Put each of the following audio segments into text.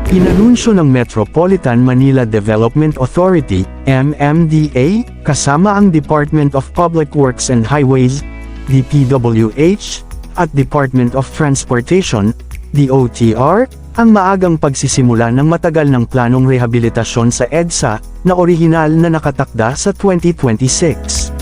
Inanunsyo ng Metropolitan Manila Development Authority, MMDA, kasama ang Department of Public Works and Highways, DPWH, at Department of Transportation, DOTR, ang maagang pagsisimula ng matagal ng planong rehabilitasyon sa EDSA, na orihinal na nakatakda sa 2026.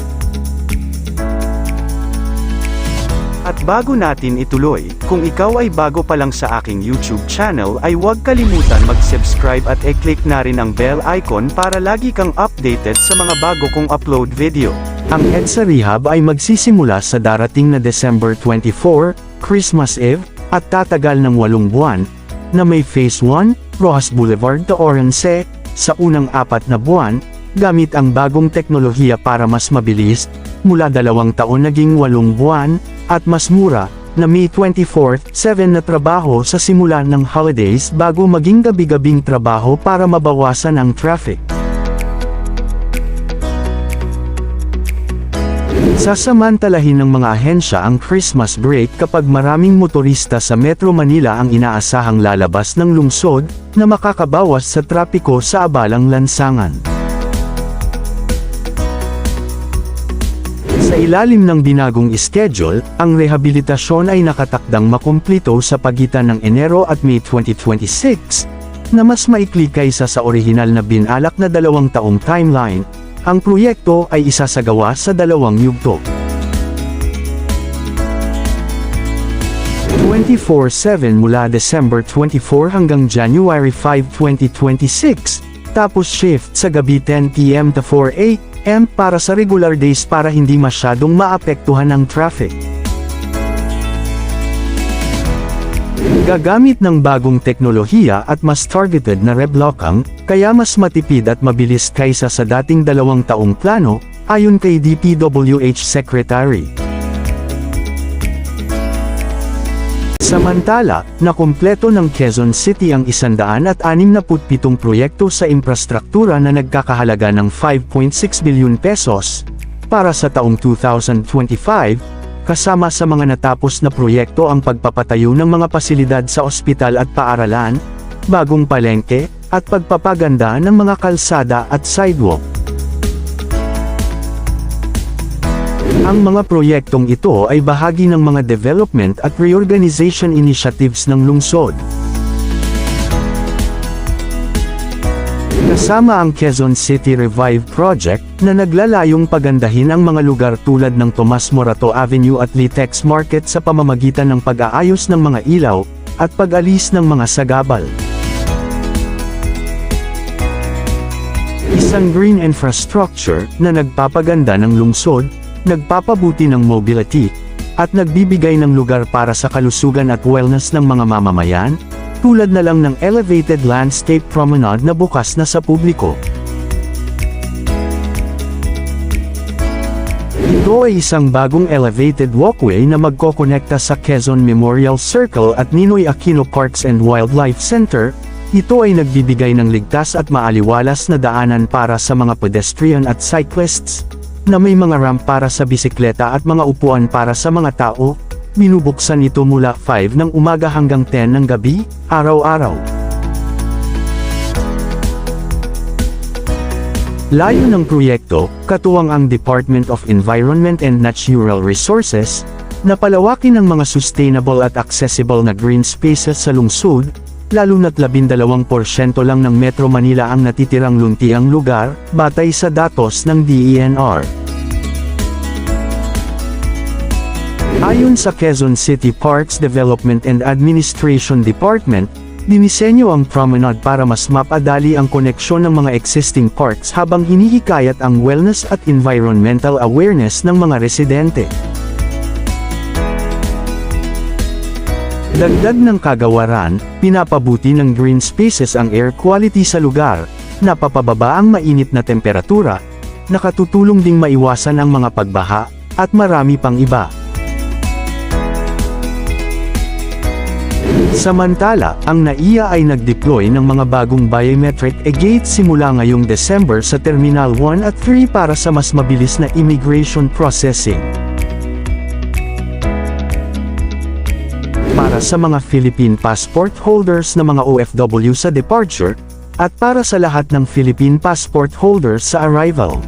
At bago natin ituloy, kung ikaw ay bago pa lang sa aking YouTube channel ay huwag kalimutan mag-subscribe at i-click na rin ang bell icon para lagi kang updated sa mga bago kong upload video. Ang EDSA Rehab ay magsisimula sa darating na December 24, Christmas Eve, at tatagal ng 8 buwan, na may Phase 1, Rojas Boulevard to Orense, sa unang 4 na buwan, gamit ang bagong teknolohiya para mas mabilis, mula 2 taon naging 8 buwan, at mas mura, na May 24/7 na trabaho sa simula ng holidays bago maging gabi-gabing trabaho para mabawasan ang traffic. Sasamantalahin ng mga ahensya ang Christmas break kapag maraming motorista sa Metro Manila ang inaasahang lalabas ng lungsod, na makakabawas sa trapiko sa abalang lansangan. Sa ilalim ng binagong schedule, ang rehabilitasyon ay nakatakdang makumplito sa pagitan ng Enero at May 2026, na mas maikli kaysa sa orihinal na binalak na 2 taong timeline. Ang proyekto ay isasagawa sa 2 yugto. 24/7 mula December 24 hanggang January 5, 2026, tapos shift sa gabi 10 PM to 4 AM para sa regular days para hindi masyadong maapektuhan ng traffic. Gagamit ng bagong teknolohiya at mas targeted na reblocking, kaya mas matipid at mabilis kaysa sa dating 2 taong plano, ayon kay DPWH Secretary. Samantala, nakumpleto ng Quezon City ang 167 proyekto sa infrastruktura na nagkakahalaga ng 5.6 billion pesos para sa taong 2025, kasama sa mga natapos na proyekto ang pagpapatayo ng mga pasilidad sa ospital at paaralan, bagong palengke, at pagpapaganda ng mga kalsada at sidewalk. Ang mga proyektong ito ay bahagi ng mga development at reorganization initiatives ng lungsod. Kasama ang Quezon City Revive Project, na naglalayong pagandahin ang mga lugar tulad ng Tomas Morato Avenue at Litex Market sa pamamagitan ng pag-aayos ng mga ilaw, at pag-alis ng mga sagabal. Isang green infrastructure, na nagpapaganda ng lungsod, nagpapabuti ng mobility, at nagbibigay ng lugar para sa kalusugan at wellness ng mga mamamayan, tulad na lang ng elevated landscape promenade na bukas na sa publiko. Ito ay isang bagong elevated walkway na magkokonekta sa Quezon Memorial Circle at Ninoy Aquino Parks and Wildlife Center. Ito ay nagbibigay ng ligtas at maaliwalas na daanan para sa mga pedestrian at cyclists, na may mga ramp para sa bisikleta at mga upuan para sa mga tao. Binubuksan ito mula 5 ng umaga hanggang 10 ng gabi, araw-araw. Layo ng proyekto, katuwang ang Department of Environment and Natural Resources, na palawakin ang mga sustainable at accessible na green spaces sa lungsod, lalo na't 12% lang ng Metro Manila ang natitirang luntiang lugar, batay sa datos ng DENR. Ayon sa Quezon City Parks Development and Administration Department, dinisenyo ang promenade para mas mapadali ang koneksyon ng mga existing parks habang hinihikayat ang wellness at environmental awareness ng mga residente. Dagdag ng kagawaran, pinapabuti ng green spaces ang air quality sa lugar, napapababa ang mainit na temperatura, nakatutulong ding maiwasan ang mga pagbaha, at marami pang iba. Samantala, ang NAIA ay nag-deploy ng mga bagong biometric e-gates simula ngayong December sa Terminal 1 at 3 para sa mas mabilis na immigration processing. Para para sa mga Philippine passport holders na mga OFW sa departure, at para sa lahat ng Philippine passport holders sa arrival.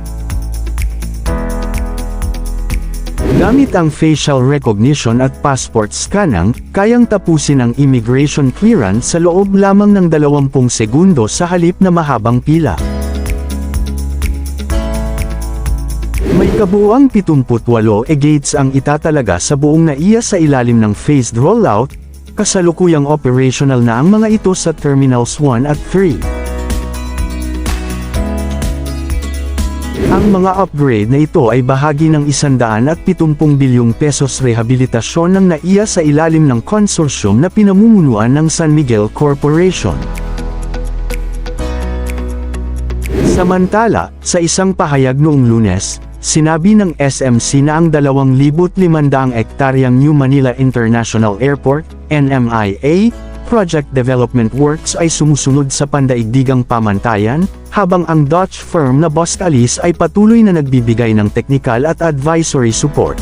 Gamit ang facial recognition at passport scanning, kayang tapusin ang immigration clearance sa loob lamang ng 20 segundo sa halip na mahabang pila. May kabuuang 78 gates ang itatalaga sa buong NAIA sa ilalim ng phased rollout, kasalukuyang operational na ang mga ito sa Terminals 1 at 3. Ang mga upgrade na ito ay bahagi ng 170 bilyong pesos rehabilitasyon ng NAIA sa ilalim ng konsorsyum na pinamumunuan ng San Miguel Corporation. Samantala, sa isang pahayag noong Lunes, sinabi ng SMC na ang 2,500 ektaryang New Manila International Airport, NMIA, Project Development Works ay sumusunod sa pandaigdigang pamantayan, habang ang Dutch firm na Boskalis ay patuloy na nagbibigay ng technical at advisory support.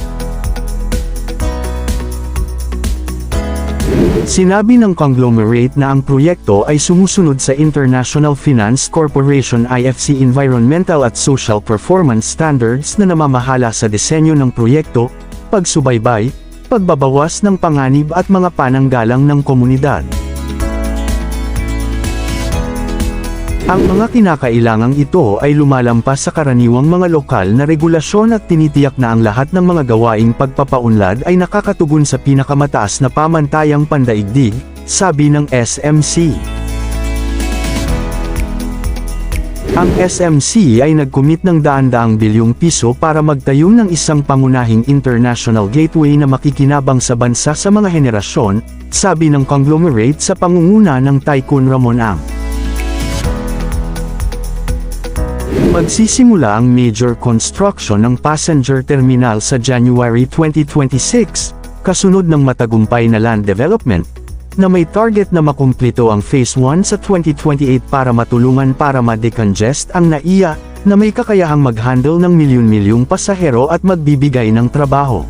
Sinabi ng conglomerate na ang proyekto ay sumusunod sa International Finance Corporation IFC Environmental at Social Performance Standards na namamahala sa disenyo ng proyekto, pagsubaybay, pagbabawas ng panganib at mga pananggalang ng komunidad. Ang mga kinakailangang ito ay lumalampas sa karaniwang mga lokal na regulasyon at tinitiyak na ang lahat ng mga gawaing pagpapaunlad ay nakakatugon sa pinakamataas na pamantayang pandaigdig, sabi ng SMC. Ang SMC ay nag-commit ng daan-daang bilyong piso para magtayo ng isang pangunahing international gateway na makikinabang sa bansa sa mga henerasyon, sabi ng conglomerate sa pangunguna ng Tycoon Ramon Ang. Magsisimula ang major construction ng passenger terminal sa January 2026, kasunod ng matagumpay na land development, na may target na makumplito ang Phase 1 sa 2028 para matulungan para ma-decongest ang NAIA, na may kakayahang mag-handle ng milyon-milyong pasahero at magbibigay ng trabaho.